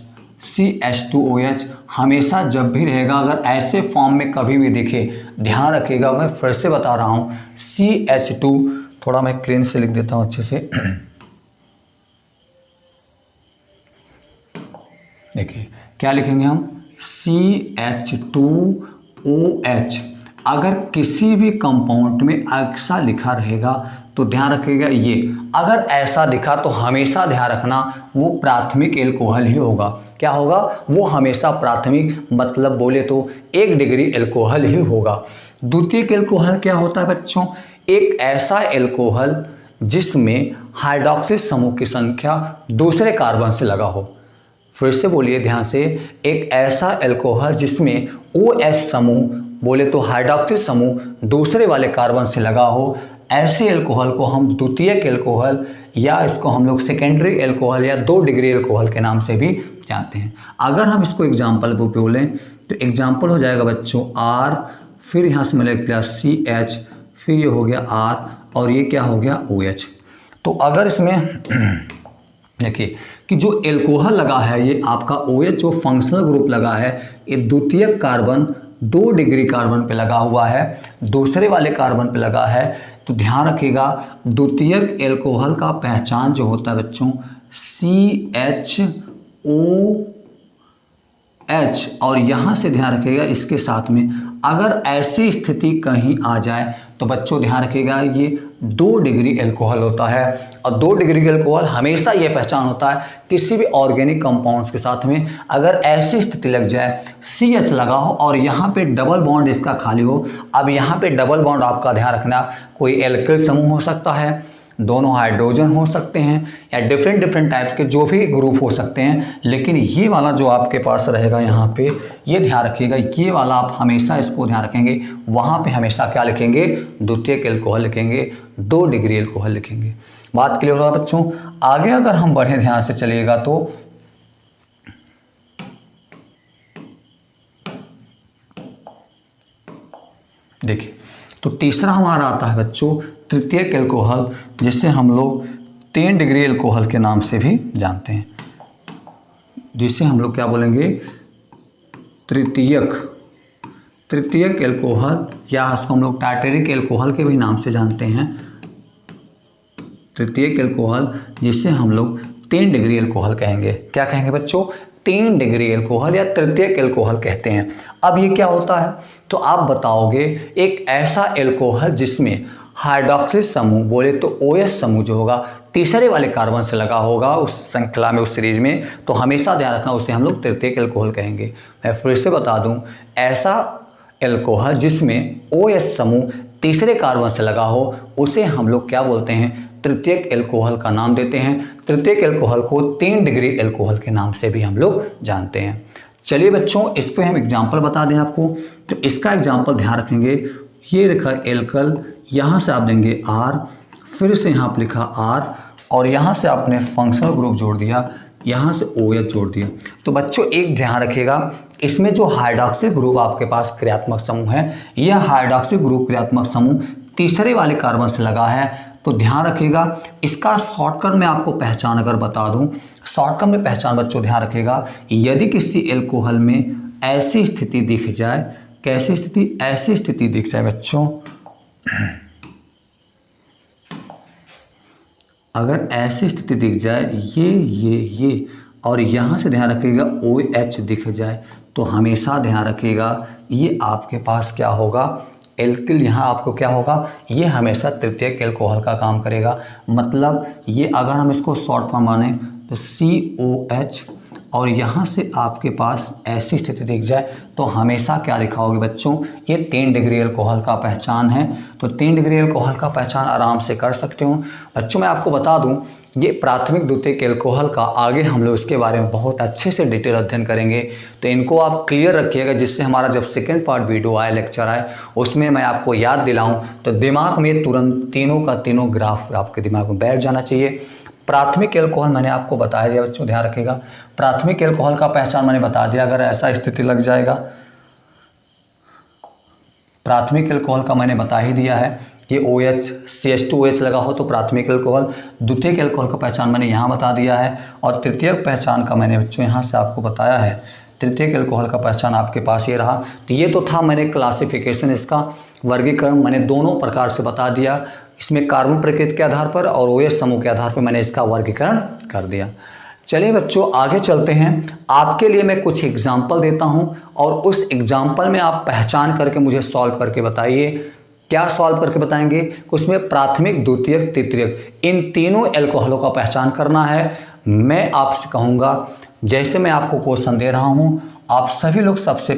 हमेशा जब भी रहेगा, अगर ऐसे फॉर्म में कभी भी दिखे, ध्यान रखिएगा, मैं फिर से बता रहा हूँ CH2, थोड़ा मैं क्लीन से लिख देता हूँ अच्छे से। देखिए क्या लिखेंगे हम, CH2OH। अगर किसी भी कंपाउंड में ऐसा लिखा रहेगा तो ध्यान रखिएगा, ये अगर ऐसा दिखा तो हमेशा ध्यान रखना वो प्राथमिक एल्कोहल ही होगा। क्या होगा, वो हमेशा प्राथमिक, मतलब बोले तो 1 डिग्री एल्कोहल ही होगा। द्वितीयक एल्कोहल क्या होता है बच्चों, एक ऐसा एल्कोहल जिसमें हाइड्रोक्सी समूह की संख्या दूसरे कार्बन से लगा हो। फिर से बोलिए ध्यान से, एक ऐसा एल्कोहल जिसमें OH समूह, बोले तो हाइड्रोक्सी समूह दूसरे वाले कार्बन से लगा हो, ऐसे एल्कोहल को हम द्वितीयक एल्कोहल, या इसको हम लोग सेकेंडरी एल्कोहल या 2 डिग्री एल्कोहल के नाम से भी जानते हैं। अगर हम इसको एग्जाम्पल पे बोलें तो एग्जाम्पल हो जाएगा बच्चों R, फिर यहाँ से मैंने लिख दिया CH, फिर ये हो गया R, और ये क्या हो गया OH। तो अगर इसमें देखिए कि जो एल्कोहल लगा है ये आपका OH जो फंक्शनल ग्रुप लगा है, ये द्वितीयक कार्बन 2 डिग्री कार्बन पे लगा हुआ है, दूसरे वाले कार्बन पे लगा है। तो ध्यान रखिएगा द्वितीयक एल्कोहल का पहचान जो होता है बच्चों CHOH, और यहाँ से ध्यान रखिएगा इसके साथ में अगर ऐसी स्थिति कहीं आ जाए तो बच्चों ध्यान रखिएगा ये 2 डिग्री एल्कोहल होता है। और 2 डिग्री एल्कोहल हमेशा ये पहचान होता है किसी भी ऑर्गेनिक कंपाउंड्स के साथ में अगर ऐसी स्थिति लग जाए CH लगा हो और यहाँ पे डबल बॉन्ड इसका खाली हो। अब यहाँ पे डबल बॉन्ड आपका ध्यान रखना, कोई एल्किल समूह हो सकता है, दोनों हाइड्रोजन हो सकते हैं, या डिफरेंट टाइप्स के जो भी ग्रुप हो सकते हैं, लेकिन ये वाला जो आपके पास रहेगा यहाँ पे ये ध्यान रखिएगा, ये वाला आप हमेशा इसको ध्यान रखेंगे। वहाँ पे हमेशा क्या लिखेंगे, द्वितीयक एल्कोहल लिखेंगे, 2 डिग्री एल्कोहल लिखेंगे। बात क्लियर हुआ बच्चों। आगे अगर हम बढ़े ध्यान से चलिएगा तो देखिए, तो तीसरा हमारा आता है बच्चों तृतीयक एल्कोहल, जिसे हम लोग 3 डिग्री एल्कोहल के नाम से भी जानते हैं, जिसे हम लोग क्या बोलेंगे, तृतीयक एल्कोहल, या इसको हम लोग टार्टेरिक एल्कोहल के भी नाम से जानते हैं। तृतीयक एल्कोहल जिसे हम लोग 3 डिग्री एल्कोहल कहेंगे। क्या कहेंगे बच्चों, 3 डिग्री एल्कोहल या तृतीयक एल्कोहल कहते हैं। अब ये क्या होता है, तो आप बताओगे एक ऐसा एल्कोहल जिसमें हाइड्रोक्सिल समूह बोले तो OH समूह जो होगा तीसरे वाले कार्बन से लगा होगा उस श्रृंखला में, उस सीरीज में, तो हमेशा ध्यान रखना उसे हम लोग तृतीयक एल्कोहल कहेंगे। मैं फिर से बता दूं, ऐसा एल्कोहल जिसमें OH समूह तीसरे कार्बन से लगा हो उसे हम लोग क्या बोलते हैं, तृतीयक एल्कोहल का नाम देते हैं। तृतीयक एल्कोहल को 3 डिग्री एल्कोहल के नाम से भी हम लोग जानते हैं। चलिए बच्चों, इस पे हम एग्जाम्पल बता दें आपको, तो इसका एग्जाम्पल ध्यान रखेंगे। ये लिखा एल्कल, यहाँ से आप देंगे R, फिर से यहाँ पर लिखा R, और यहाँ से आपने फंक्शनल ग्रुप जोड़ दिया, यहाँ से OH जोड़ दिया। तो बच्चों एक ध्यान रखिएगा, इसमें जो हाइड्रोक्सिल ग्रुप आपके पास क्रियात्मक समूह है, यह हाइड्रोक्सिल ग्रुप क्रियात्मक समूह तीसरे वाले कार्बन से लगा है। तो ध्यान रखिएगा इसका शॉर्टकट में आपको पहचान अगर बता दूं, शॉर्टकट में पहचान बच्चों ध्यान रखिएगा, यदि किसी एल्कोहल में ऐसी स्थिति दिख जाए, कैसी स्थिति, ऐसी स्थिति दिख जाए बच्चों, अगर ऐसी स्थिति दिख जाए ये और यहाँ से ध्यान रखिएगा OH दिख जाए, तो हमेशा ध्यान रखिएगा ये आपके पास क्या होगा, एल्किल। यहाँ आपको क्या होगा, ये हमेशा तृतीयक एल्कोहल का काम करेगा। मतलब ये अगर हम इसको शॉर्ट फॉर्म माने तो COH, और यहाँ से आपके पास ऐसी स्थिति दिख जाए तो हमेशा क्या लिखा होगा बच्चों, ये 3 डिग्री एल्कोहल का पहचान है। तो 3 डिग्री एल्कोहल का पहचान आराम से कर सकते हो बच्चों। मैं आपको बता दूं, ये प्राथमिक द्वितीयक एल्कोहल का आगे हम लोग इसके बारे में बहुत अच्छे से डिटेल अध्ययन करेंगे, तो इनको आप क्लियर रखिएगा, जिससे हमारा जब सेकेंड पार्ट वीडियो आए, लेक्चर आए, उसमें मैं आपको याद दिलाऊं तो दिमाग में तुरंत तीनों का तीनों ग्राफ आपके दिमाग में बैठ जाना चाहिए। प्राथमिक एल्कोहल मैंने आपको बता दिया बच्चों, ध्यान रखिएगा। प्राथमिक एल्कोहल का पहचान मैंने बता दिया, अगर ऐसा स्थिति लग जाएगा, प्राथमिक एल्कोहल का मैंने बता ही दिया है, ये OH CH2OH लगा हो तो प्राथमिक एल्कोहल। द्वितीयक एल्कोहल का पहचान मैंने यहाँ बता दिया है, और तृतीयक पहचान का मैंने बच्चों यहाँ से आपको बताया है। तृतीयक एल्कोहल का पहचान आपके पास ये रहा। तो ये तो था मैंने क्लासिफिकेशन, इसका वर्गीकरण मैंने दोनों प्रकार से बता दिया, इसमें कार्बन प्रकृति के आधार पर और OH समूह के आधार पर मैंने इसका वर्गीकरण कर दिया। चलिए बच्चों आगे चलते हैं। आपके लिए मैं कुछ एग्जाम्पल देता हूं और उस एग्जाम्पल में आप पहचान करके मुझे सॉल्व करके बताइए। क्या सॉल्व करके बताएंगे, उसमें प्राथमिक द्वितीयक तृतीयक इन तीनों एल्कोहलों का पहचान करना है। मैं आपसे कहूँगा, जैसे मैं आपको क्वेश्चन दे रहा हूँ, आप सभी लोग सबसे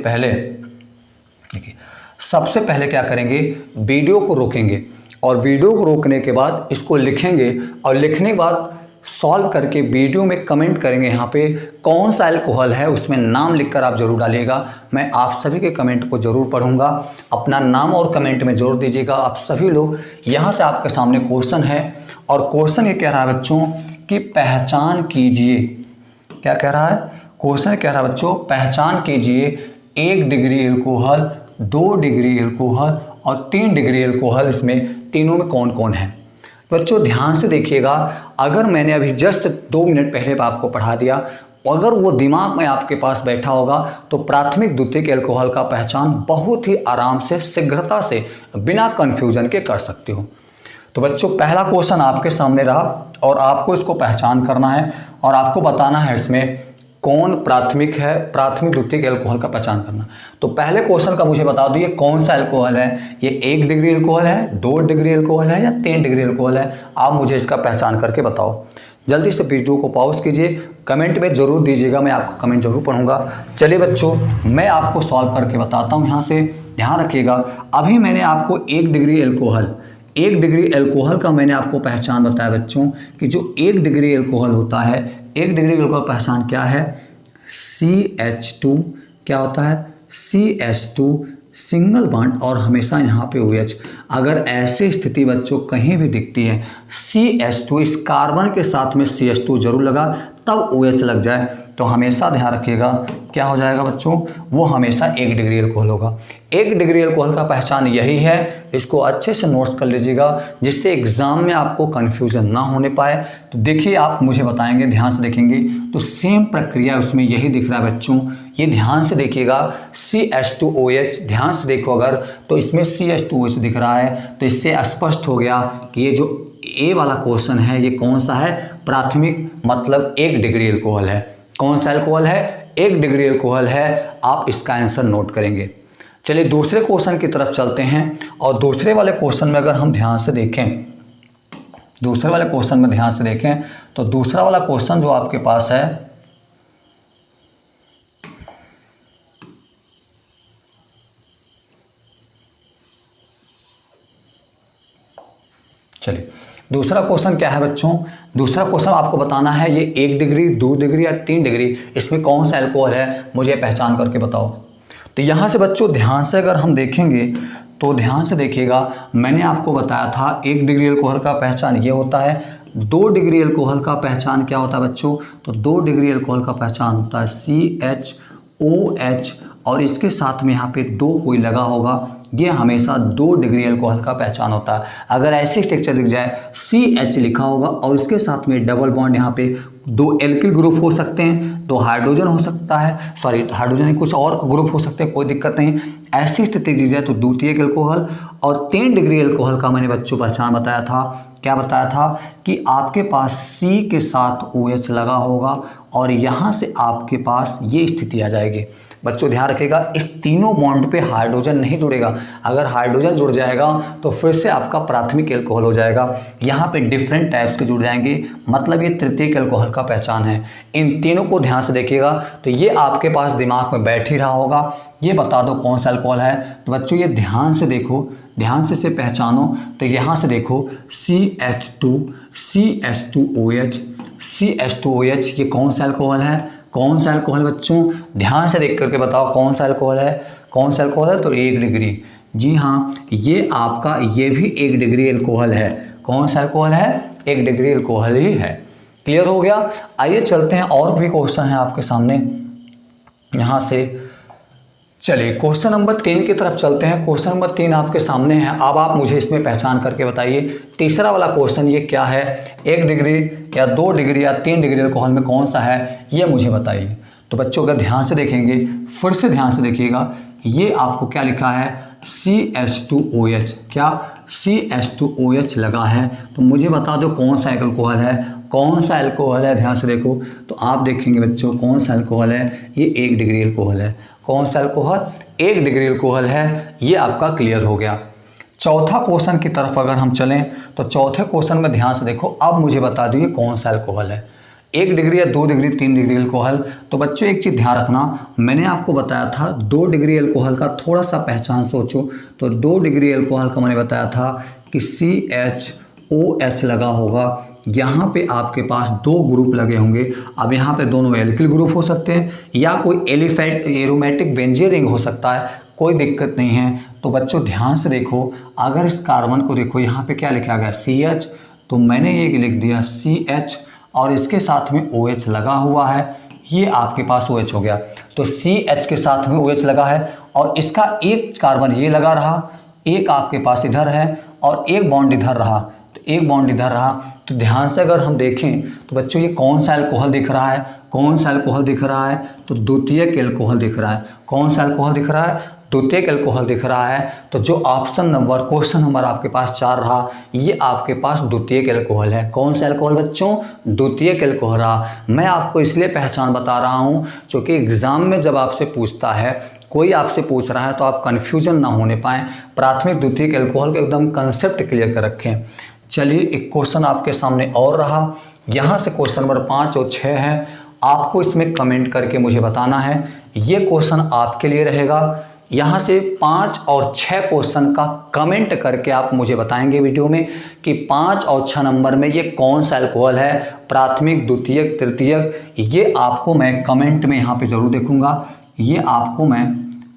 पहले क्या करेंगे, वीडियो को रोकेंगे, और वीडियो को रोकने के बाद इसको लिखेंगे, और लिखने के बाद सॉल्व करके वीडियो में कमेंट करेंगे। यहाँ पे कौन सा एल्कोहल है उसमें नाम लिखकर आप जरूर डालिएगा। मैं आप सभी के कमेंट को जरूर पढ़ूंगा, अपना नाम और कमेंट में जोड़ दीजिएगा आप सभी लोग। यहाँ से आपके सामने क्वेश्चन है, और क्वेश्चन ये कह रहा है बच्चों कि पहचान कीजिए। क्या कह रहा है क्वेश्चन, कह रहा है बच्चों पहचान कीजिए 1 डिग्री एल्कोहल, 2 डिग्री एल्कोहल और 3 डिग्री एल्कोहल, इसमें तीनों में कौन कौन है। बच्चों ध्यान से देखिएगा, अगर मैंने अभी जस्ट 2 मिनट पहले आपको पढ़ा दिया, अगर वो दिमाग में आपके पास बैठा होगा तो प्राथमिक द्वितीयक एल्कोहल का पहचान बहुत ही आराम से, शीघ्रता से, बिना कन्फ्यूजन के कर सकते हो। तो बच्चों पहला क्वेश्चन आपके सामने रहा और आपको इसको पहचान करना है और आपको बताना है इसमें कौन प्राथमिक है, प्राथमिक द्वितीयक एल्कोहल का पहचान करना। तो पहले क्वेश्चन का मुझे बता दो, ये कौन सा एल्कोहल है, ये 1 डिग्री एल्कोहल है, 2 डिग्री एल्कोहल है या 3 डिग्री एल्कोहल है, आप मुझे इसका पहचान करके बताओ। जल्दी से वीडियो को पॉज कीजिए, कमेंट में ज़रूर दीजिएगा, मैं आपका कमेंट जरूर पढ़ूंगा। चलिए बच्चों मैं आपको सॉल्व करके बताता हूँ। यहाँ से ध्यान रखिएगा, अभी मैंने आपको 1 डिग्री एल्कोहल का मैंने आपको पहचान बताया बच्चों कि जो 1 डिग्री एल्कोहल होता है, 1 डिग्री एल्कोहल का पहचान क्या है, CH2 क्या होता है, CH2 सिंगल बॉन्ड और हमेशा यहाँ पे OH। अगर ऐसी स्थिति बच्चों कहीं भी दिखती है CH2 इस कार्बन के साथ में CH2 जरूर लगा तब OH लग जाए, तो हमेशा ध्यान रखिएगा क्या हो जाएगा बच्चों, वो हमेशा 1 डिग्री एल्कोहल होगा। 1 डिग्री एल्कोहल का पहचान यही है, इसको अच्छे से नोट्स कर लीजिएगा जिससे एग्जाम में आपको कन्फ्यूजन ना होने पाए। तो देखिए आप मुझे बताएंगे, ध्यान से देखेंगे तो सेम प्रक्रिया उसमें यही दिख रहा है बच्चों, ये ध्यान से देखिएगा CH2OH, ध्यान से देखो अगर तो इसमें CH2OH दिख रहा है, तो इससे स्पष्ट हो गया कि ये जो ए वाला क्वेश्चन है ये कौन सा है, प्राथमिक मतलब 1 डिग्री एल्कोहल है। कौन सा एल्कोहल है, 1 डिग्री एल्कोहल है, आप इसका आंसर नोट करेंगे। चलिए दूसरे क्वेश्चन की तरफ चलते हैं और दूसरे वाले क्वेश्चन में अगर हम ध्यान से देखें, दूसरे वाले क्वेश्चन में ध्यान से देखें तो दूसरा वाला क्वेश्चन जो आपके पास है, चलिए दूसरा क्वेश्चन क्या है बच्चों, दूसरा क्वेश्चन आपको बताना है ये 1 डिग्री, 2 डिग्री या 3 डिग्री, इसमें कौन सा एल्कोहल है मुझे पहचान करके बताओ। तो यहाँ से बच्चों ध्यान से अगर हम देखेंगे तो ध्यान से देखिएगा, मैंने आपको बताया था 1 डिग्री एल्कोहल का पहचान ये होता है, 2 डिग्री एल्कोहल का पहचान क्या होता है बच्चों, तो 2 डिग्री एल्कोहल का पहचान होता है CHOH और इसके साथ में यहाँ पे 2 कोई लगा होगा, ये हमेशा 2 डिग्री एल्कोहल का पहचान होता है। अगर ऐसी स्ट्रक्चर लिख जाए CH लिखा होगा और इसके साथ में डबल बॉन्ड यहाँ पे 2 एल्किल ग्रुप हो सकते हैं, 2 हाइड्रोजन हो सकता है, सॉरी हाइड्रोजन कुछ और ग्रुप हो सकते हैं, कोई दिक्कत नहीं। ऐसी स्थिति दी जाए तो द्वितीयक एल्कोहल। और 3 डिग्री एल्कोहल का मैंने बच्चों पहचान बताया था, क्या बताया था कि आपके पास C के साथ OH लगा होगा और यहाँ से आपके पास ये स्थिति आ जाएगी। बच्चों ध्यान रखिएगा इस तीनों बॉन्ड पे हाइड्रोजन नहीं जुड़ेगा, अगर हाइड्रोजन जुड़ जाएगा तो फिर से आपका प्राथमिक एल्कोहल हो जाएगा। यहाँ पे डिफरेंट टाइप्स के जुड़ जाएंगे, मतलब ये तृतीयक एल्कोहल का पहचान है। इन तीनों को ध्यान से देखिएगा तो ये आपके पास दिमाग में बैठ ही रहा होगा, ये बता दो कौन सा एल्कोहल है। तो बच्चों ये ध्यान से देखो, ध्यान से इसे पहचानो। तो यहाँ से देखो CH2OH, ये कौन सा एल्कोहल है, कौन सा एल्कोहल बच्चों, ध्यान से देख करके बताओ कौन सा एल्कोहल है, कौन सा एल्कोहल है, तो 1 डिग्री, जी हाँ ये आपका ये भी 1 डिग्री एल्कोहल है। कौन सा एल्कोहल है, 1 डिग्री एल्कोहल ही है। क्लियर हो गया। आइए चलते हैं, और भी क्वेश्चन है आपके सामने यहाँ से। चलिए क्वेश्चन नंबर 3 की तरफ चलते हैं। क्वेश्चन नंबर 3 आपके सामने है, अब आप मुझे इसमें पहचान करके बताइए तीसरा वाला क्वेश्चन ये क्या है, 1 डिग्री या 2 डिग्री या 3 डिग्री एल्कोहल में कौन सा है ये मुझे बताइए। तो बच्चों अगर ध्यान से देखेंगे, फिर से ध्यान से देखिएगा, ये आपको क्या लिखा है CH2OH, क्या CH2OH लगा है, तो मुझे बता दो कौन सा एल्कोहल है, कौन सा एल्कोहल है। ध्यान से देखो तो आप देखेंगे बच्चों कौन सा एल्कोहल है, ये 1 डिग्री एल्कोहल है। कौन सा एल्कोहल, 1 डिग्री एल्कोहल है, ये आपका क्लियर हो गया। चौथा क्वेश्चन की तरफ अगर हम चलें तो चौथे क्वेश्चन में ध्यान से देखो, अब मुझे बता दीजिए कौन सा एल्कोहल है, 1 डिग्री या 2 डिग्री 3 डिग्री एल्कोहल। तो बच्चों एक चीज़ ध्यान रखना, मैंने आपको बताया था 2 डिग्री एल्कोहल का थोड़ा सा पहचान सोचो, तो 2 डिग्री एल्कोहल का मैंने बताया था कि CHOH लगा होगा, यहाँ पे आपके पास 2 ग्रुप लगे होंगे। अब यहाँ पे दोनों एल्किल ग्रुप हो सकते हैं या कोई एरोमेटिक बेंजीन रिंग हो सकता है, कोई दिक्कत नहीं है। तो बच्चों ध्यान से देखो, अगर इस कार्बन को देखो यहाँ पे क्या लिखा गया CH, तो मैंने ये लिख दिया CH और इसके साथ में OH लगा हुआ है, ये आपके पास OH हो गया। तो CH के साथ में OH लगा है और इसका एक कार्बन ये लगा रहा, एक आपके पास इधर है और एक बॉन्ड इधर रहा, तो एक बॉन्ड इधर रहा, तो ध्यान से अगर हम देखें तो बच्चों ये कौन सा अल्कोहल दिख रहा है, कौन सा अल्कोहल दिख रहा है, तो द्वितीयक अल्कोहल दिख रहा है। कौन सा अल्कोहल दिख रहा है, द्वितीयक अल्कोहल दिख रहा है। तो जो ऑप्शन नंबर, क्वेश्चन नंबर आपके पास 4 रहा, ये आपके पास द्वितीयक अल्कोहल है। कौन सा अल्कोहल बच्चों, द्वितीयक अल्कोहल रहा। मैं आपको इसलिए पहचान बता रहा हूँ क्योंकि एग्ज़ाम में जब आपसे पूछता है, कोई आपसे पूछ रहा है तो आप कन्फ्यूजन ना होने पाएँ। प्राथमिक द्वितीयक अल्कोहल का एकदम कंसेप्ट क्लियर कर रखें। चलिए एक क्वेश्चन आपके सामने और रहा, यहाँ से क्वेश्चन नंबर 5 और 6 है। आपको इसमें कमेंट करके मुझे बताना है, ये क्वेश्चन आपके लिए रहेगा। यहाँ से 5 और 6 क्वेश्चन का कमेंट करके आप मुझे बताएंगे वीडियो में कि 5 और 6 नंबर में ये कौन सा अल्कोहल है, प्राथमिक, द्वितीयक, तृतीयक। ये आपको मैं कमेंट में यहाँ पे ज़रूर देखूँगा, ये आपको मैं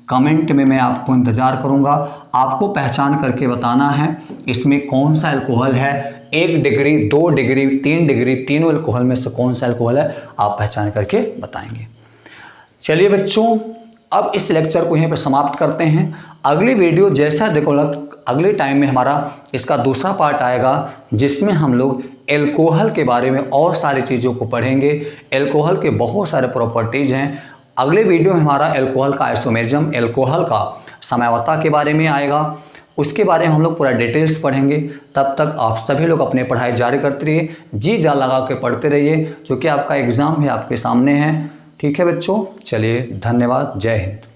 कमेंट में मैं आपको इंतज़ार करूँगा। आपको पहचान करके बताना है इसमें कौन सा अल्कोहल है, 1 डिग्री, 2 डिग्री, 3 डिग्री, तीनों अल्कोहल में से कौन सा अल्कोहल है, आप पहचान करके बताएंगे। चलिए बच्चों, अब इस लेक्चर को यहीं पर समाप्त करते हैं। अगली वीडियो जैसा देखो अगले टाइम में हमारा इसका दूसरा पार्ट आएगा, जिसमें हम लोग एल्कोहल के बारे में और सारी चीज़ों को पढ़ेंगे। एल्कोहल के बहुत सारे प्रॉपर्टीज़ हैं। अगले वीडियो में हमारा एल्कोहल का आइसोमेरिज्म, एल्कोहल का समयावता के बारे में आएगा, उसके बारे में हम लोग पूरा डिटेल्स पढ़ेंगे। तब तक आप सभी लोग अपनी पढ़ाई जारी करते रहिए, जी जान लगा के पढ़ते रहिए, क्योंकि आपका एग्ज़ाम भी आपके सामने है। ठीक है बच्चों, चलिए धन्यवाद, जय हिंद।